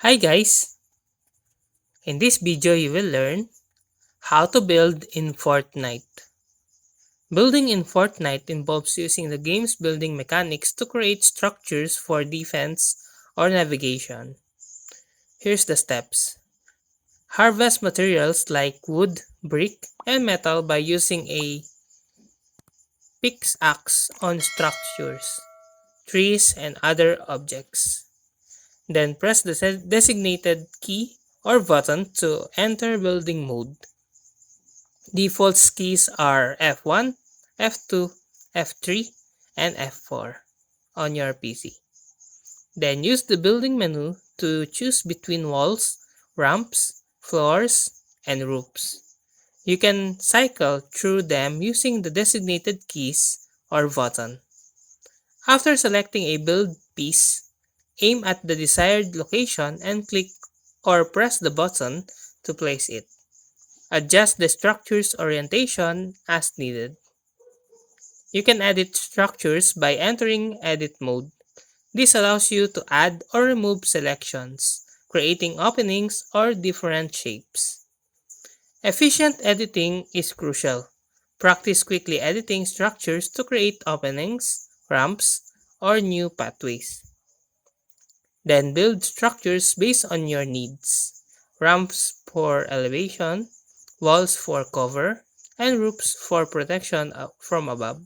Hi guys! In this video you will learn how to build in Fortnite. Building in Fortnite involves using the game's building mechanics to create structures for defense or navigation. Here's the steps. Harvest materials like wood, brick, and metal by using a pickaxe on structures, trees, and other objects. Then press the designated key or button to enter building mode. Default keys are F1, F2, F3, and F4 on your PC. Then use the building menu to choose between walls, ramps, floors, and roofs. You can cycle through them using the designated keys or button. After selecting a build piece, aim at the desired location and click or press the button to place it. Adjust the structure's orientation as needed. You can edit structures by entering Edit mode. This allows you to add or remove selections, creating openings or different shapes. Efficient editing is crucial. Practice quickly editing structures to create openings, ramps, or new pathways. Then build structures based on your needs. Ramps for elevation, walls for cover, and roofs for protection from above.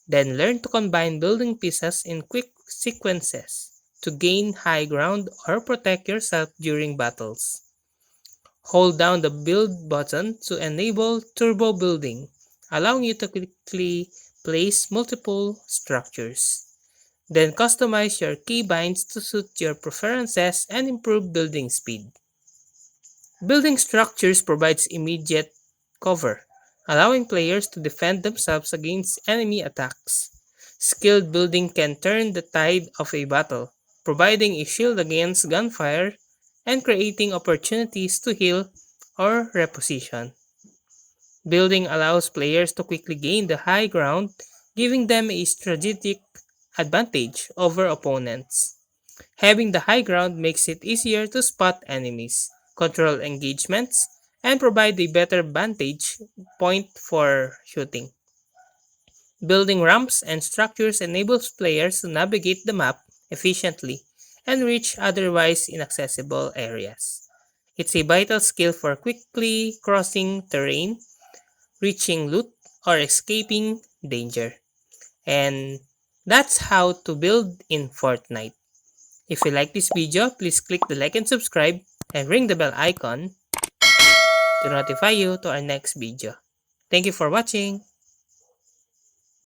Then learn to combine building pieces in quick sequences to gain high ground or protect yourself during battles. Hold down the build button to enable turbo building, allowing you to quickly place multiple structures. Then customize your keybinds to suit your preferences and improve building speed. Building structures provides immediate cover, allowing players to defend themselves against enemy attacks. Skilled building can turn the tide of a battle, providing a shield against gunfire and creating opportunities to heal or reposition. Building allows players to quickly gain the high ground, giving them a strategic advantage over opponents. Having the high ground makes it easier to spot enemies, control engagements, and provide a better vantage point for shooting. Building ramps and structures enables players to navigate the map efficiently and reach otherwise inaccessible areas. It's a vital skill for quickly crossing terrain, reaching loot, or escaping danger. And that's how to build in Fortnite. If you like this video, please click the like and subscribe and ring the bell icon to notify you to our next video. Thank you for watching.